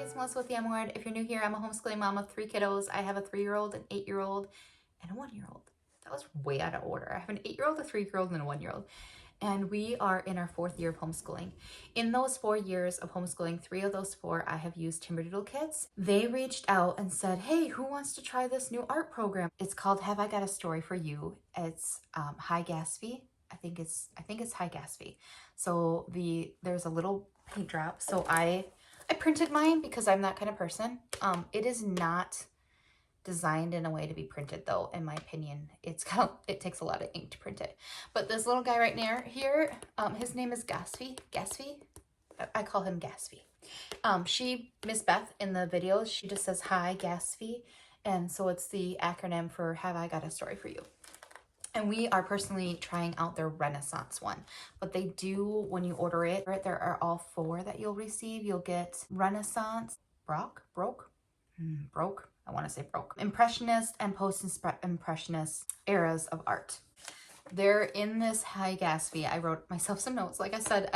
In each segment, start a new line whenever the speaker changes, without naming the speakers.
it's Melissa with the M Word. If you're new here, I'm a homeschooling mom of 3 kiddos. I have a 3-year-old, an 8-year-old, and a 1-year-old. That was way out of order. I have an 8-year-old, a 3-year-old, and a 1-year-old. And we are in our 4th year of homeschooling. In those 4 years of homeschooling, 3 of those 4, I have used Timberdoodle Kids. They reached out and said, hey, who wants to try this new art program? It's called Have I Got a Story for You? It's HIGASFY. I think it's HIGASFY. So there's a little paint drop. So I printed mine because I'm that kind of person. It is not designed in a way to be printed though, in my opinion. It takes a lot of ink to print it. But this little guy right here, his name is HIGASFY. I call him Gasfy. Miss Beth in the videos, she just says hi GASFY, and so it's the acronym for Have I Got a Story for You. And we are personally trying out their Renaissance one. But they do, when you order it, there are all 4 that you'll receive. You'll get Renaissance, Broke, I want to say Broke, Impressionist and Post-Impressionist eras of art. They're in this HIGASFY. I wrote myself some notes. Like I said,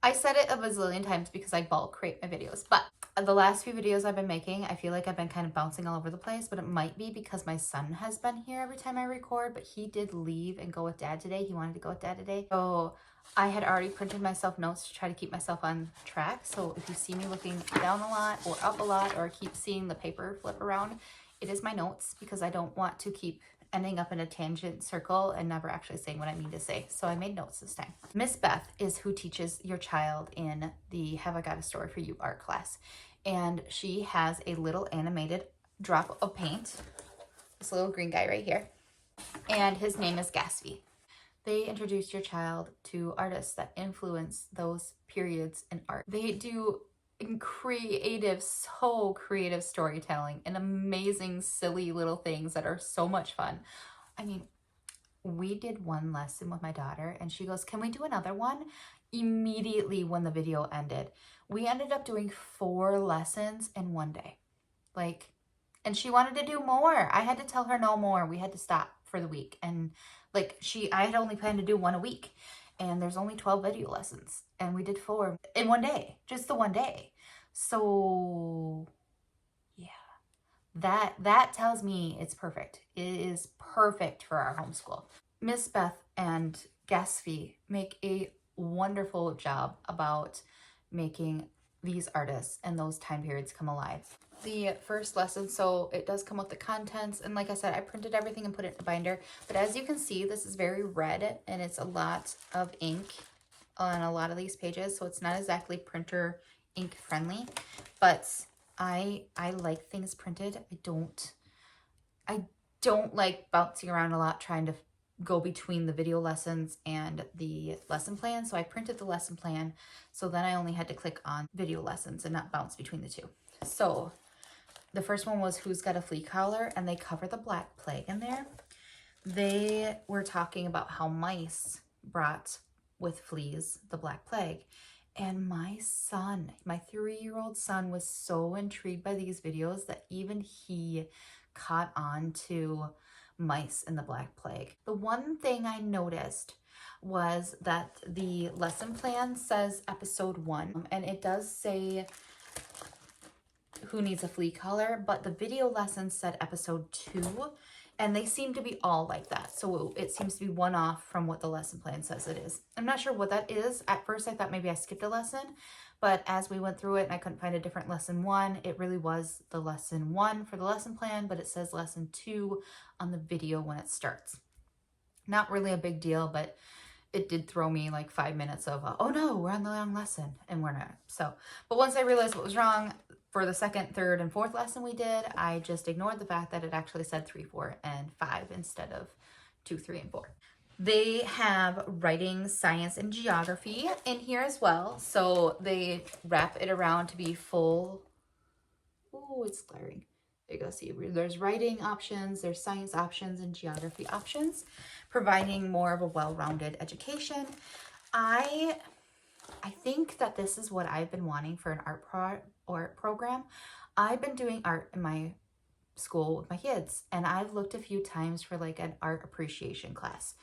I said it a bazillion times because I bulk create my videos, but the last few videos I've been making, I feel like I've been kind of bouncing all over the place, but it might be because my son has been here every time I record, but he did leave and go with dad today. He wanted to go with dad today. So I had already printed myself notes to try to keep myself on track. So if you see me looking down a lot or up a lot or keep seeing the paper flip around, it is my notes because I don't want to keep ending up in a tangent circle and never actually saying what I mean to say. So I made notes this time. Miss Beth is who teaches your child in the Have I Got a Story for You art class. And she has a little animated drop of paint, this little green guy right here, and his name is Gasfy. They introduce your child to artists that influence those periods in art. They do so creative storytelling and amazing silly little things that are so much fun. I mean, we did one lesson with my daughter and she goes, can we do another one? Immediately when the video ended, we ended up doing 4 lessons in one day. And she wanted to do more. I had to tell her no more. We had to stop for the week. And I had only planned to do 1 a week. And there's only 12 video lessons. And we did 4 in one day, just the one day. So yeah, that tells me it's perfect. It is perfect for our homeschool. Miss Beth and Gasfy make a wonderful job about making these artists and those time periods come alive. The first lesson, so it does come with the contents, and like I said, I printed everything and put it in a binder, but as you can see, this is very red and it's a lot of ink on a lot of these pages, so it's not exactly printer ink friendly, but I like things printed. I don't like bouncing around a lot trying to go between the video lessons and the lesson plan. So I printed the lesson plan, so then I only had to click on video lessons and not bounce between the 2. So the first one was Who's Got a Flea Collar, and they cover the Black Plague in there. They were talking about how mice brought with fleas the Black Plague. And my son, my 3-year-old son, was so intrigued by these videos that even he caught on to mice in the Black Plague. The one thing I noticed was that the lesson plan says episode 1, and it does say who needs a flea collar, but the video lesson said episode 2, and they seem to be all like that. So it seems to be one off from what the lesson plan says it is. I'm not sure what that is. At first I thought maybe I skipped a lesson, but as we went through it and I couldn't find a different lesson 1, it really was the lesson 1 for the lesson plan, but it says lesson 2 on the video when it starts. Not really a big deal, but it did throw me like 5 minutes of, oh no, we're on the wrong lesson, and we're not. So, but once I realized what was wrong, for the 2nd, 3rd, and 4th lesson we did, I just ignored the fact that it actually said 3, 4, and 5 instead of 2, 3, and 4. They have writing, science, and geography in here as well. So they wrap it around to be full. Oh, it's glaring. There you go. See, there's writing options, there's science options, and geography options, providing more of a well-rounded education. I think that this is what I've been wanting for an art program. I've been doing art in my school with my kids, and I've looked a few times for like an art appreciation class.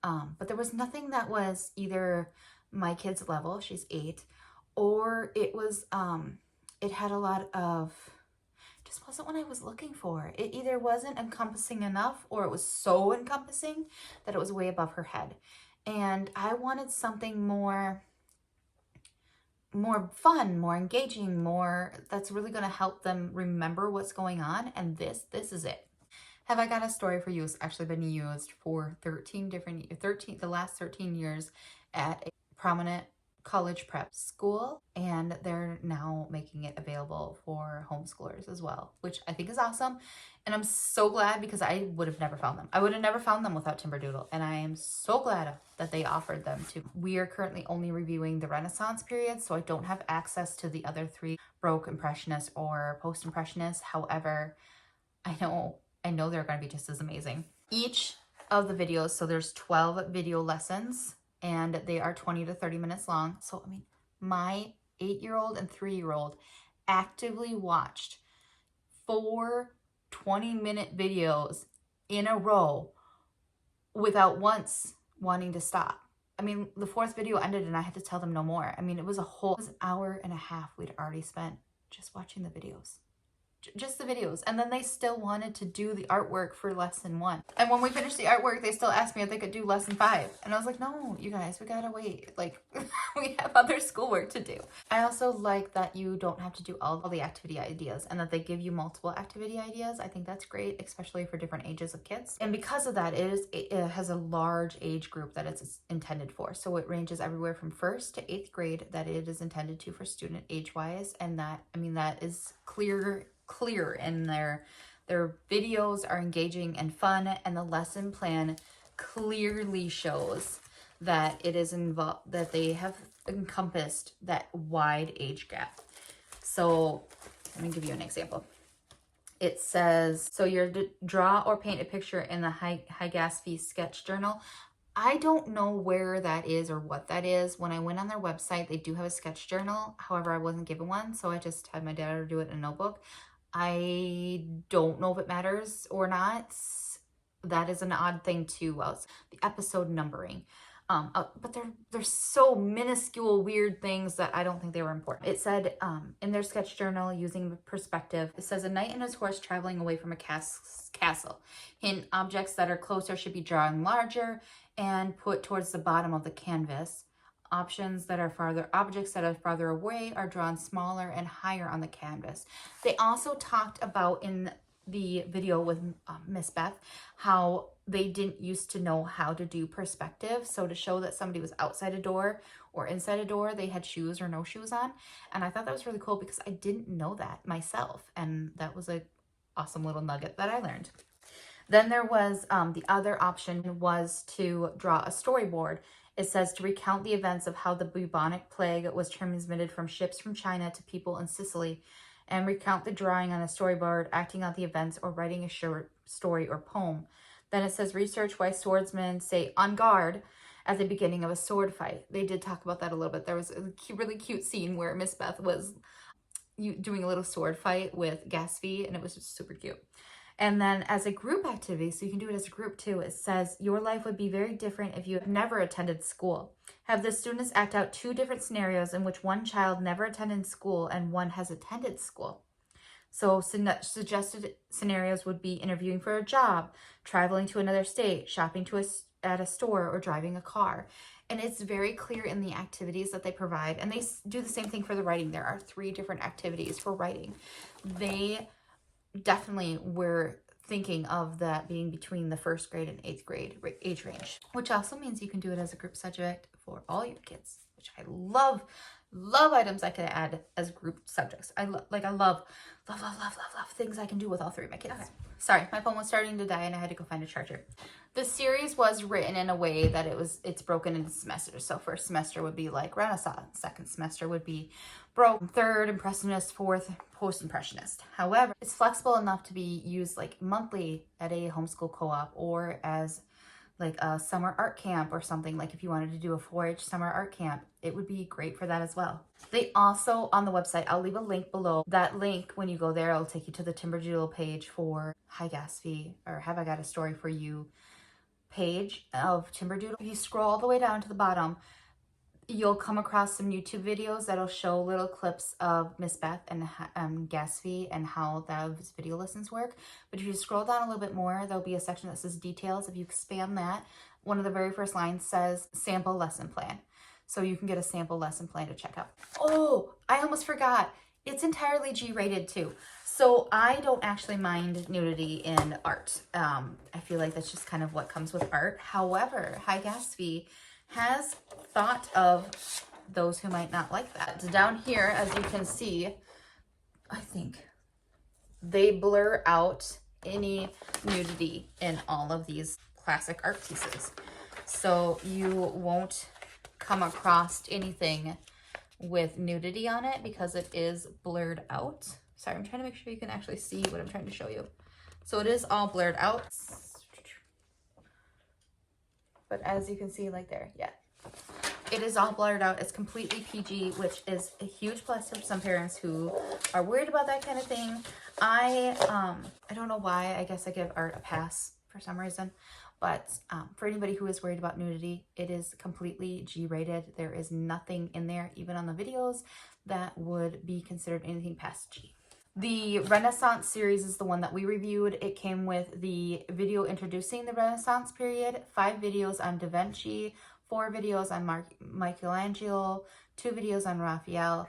But there was nothing that was either my kid's level, she's 8, or it was, it had a lot of, just wasn't what I was looking for. It either wasn't encompassing enough, or it was so encompassing that it was way above her head. And I wanted something more fun, more engaging, more that's really going to help them remember what's going on. And this is it. Have I Got a Story for You has actually been used for the last 13 years at a prominent college prep school, and they're now making it available for homeschoolers as well, which I think is awesome. And I'm so glad, because I would have never found them. I would have never found them without Timberdoodle, and I am so glad that they offered them to. We are currently only reviewing the Renaissance period, so I don't have access to the other three, Baroque Impressionist or Post Impressionist. However, I know they're going to be just as amazing. Each of the videos, so there's 12 video lessons, and they are 20 to 30 minutes long. So, I mean, my 8-year-old and 3-year-old actively watched 4 20-minute videos in a row without once wanting to stop. I mean, the 4th video ended and I had to tell them no more. I mean, it was an hour and a half we'd already spent just watching the videos. Just the videos. And then they still wanted to do the artwork for lesson 1. And when we finished the artwork, they still asked me if they could do lesson 5. And I was like, no, you guys, we gotta wait. Like, we have other schoolwork to do. I also like that you don't have to do all the activity ideas, and that they give you multiple activity ideas. I think that's great, especially for different ages of kids. And because of that, it has a large age group that it's intended for. So it ranges everywhere from 1st to 8th grade that it is intended to for student age-wise. And that, I mean, that is clear, and their videos are engaging and fun, and the lesson plan clearly shows that it is involved, that they have encompassed that wide age gap. So let me give you an example. It says, so you're to draw or paint a picture in the HIGASFY sketch journal. I don't know where that is or what that is. When I went on their website, they do have a sketch journal. However, I wasn't given one, so I just had my dad do it in a notebook. I don't know if it matters or not. That is an odd thing too. The episode numbering. But they're so minuscule, weird things that I don't think they were important. It said in their sketch journal, using perspective, it says a knight and his horse traveling away from a castle. Hint, objects that are closer should be drawn larger and put towards the bottom of the canvas. Objects that are farther away are drawn smaller and higher on the canvas. They also talked about in the video with Miss Beth how they didn't used to know how to do perspective. So to show that somebody was outside a door or inside a door, they had shoes or no shoes on. And I thought that was really cool because I didn't know that myself. And that was an awesome little nugget that I learned. Then there was the other option was to draw a storyboard. It says to recount the events of how the bubonic plague was transmitted from ships from China to people in Sicily, and recount the drawing on a storyboard, acting out the events, or writing a short story or poem. Then it says research why swordsmen say on guard at the beginning of a sword fight. They did talk about that a little bit. There was a really cute scene where Miss Beth was doing a little sword fight with Gatsby, and it was just super cute. And then as a group activity, so you can do it as a group too, it says your life would be very different if you had never attended school. Have the students act out 2 different scenarios in which one child never attended school and one has attended school. So suggested scenarios would be interviewing for a job, traveling to another state, shopping at a store, or driving a car. And it's very clear in the activities that they provide. And they do the same thing for the writing. There are 3 different activities for writing. They definitely were thinking of that being between the 1st grade and 8th grade age range, which also means you can do it as a group subject for all your kids, which I love items I could add as group subjects. I love things I can do with all 3 of my kids. Okay. Sorry, my phone was starting to die and I had to go find a charger. The series was written in a way that it's broken into semesters. So 1st semester would be like Renaissance, 2nd semester would be Baroque, 3rd Impressionist, 4th Post-Impressionist. However, it's flexible enough to be used like monthly at a homeschool co-op, or as like a summer art camp or something. Like if you wanted to do a 4-H summer art camp, it would be great for that as well. They also, on the website, I'll leave a link below. That link, when you go there, it'll take you to the Timberdoodle page for HIGASFY, or Have I Got a Story for You page of Timberdoodle. If you scroll all the way down to the bottom, you'll come across some YouTube videos that'll show little clips of Miss Beth and HIGASFY and how those video lessons work. But if you scroll down a little bit more, there'll be a section that says details. If you expand that, one of the very first lines says sample lesson plan. So you can get a sample lesson plan to check out. Oh, I almost forgot. It's entirely G-rated too. So I don't actually mind nudity in art. I feel like that's just kind of what comes with art. However, HIGASFY has thought of those who might not like that. Down here, as you can see, I think they blur out any nudity in all of these classic art pieces. So you won't come across anything with nudity on it because it is blurred out. Sorry, I'm trying to make sure you can actually see what I'm trying to show you. So it is all blurred out. But as you can see, like there, yeah. It is all blurred out. It's completely PG, which is a huge plus for some parents who are worried about that kind of thing. I don't know why. I guess I give art a pass for some reason. But for anybody who is worried about nudity, it is completely G-rated. There is nothing in there, even on the videos, that would be considered anything past G. The Renaissance series is the one that we reviewed. It came with the video introducing the Renaissance period, 5 videos on Da Vinci, 4 videos on Michelangelo, 2 videos on Raphael,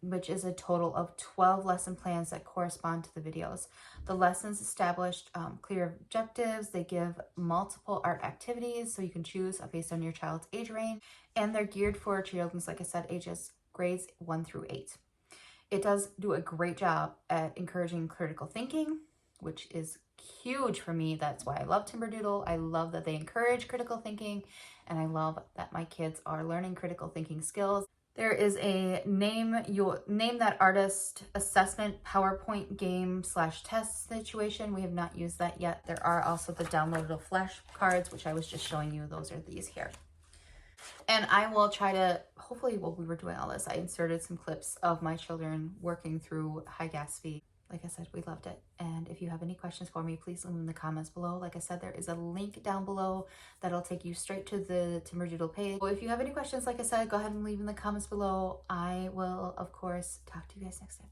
which is a total of 12 lesson plans that correspond to the videos. The lessons established clear objectives. They give multiple art activities, so you can choose based on your child's age range. And they're geared for children's, like I said, ages grades 1 through 8. It does do a great job at encouraging critical thinking, which is huge for me. That's why I love Timberdoodle. I love that they encourage critical thinking, and I love that my kids are learning critical thinking skills. There is a name that artist assessment PowerPoint game / test situation. We have not used that yet. There are also the downloadable flashcards, which I was just showing you. Those are these here. And I will try to, hopefully while we were doing all this, I inserted some clips of my children working through HIGASFY. Like I said, we loved it. And if you have any questions for me, please leave them in the comments below. Like I said, there is a link down below that'll take you straight to the Timberdoodle page. So if you have any questions, like I said, go ahead and leave in the comments below. I will, of course, talk to you guys next time.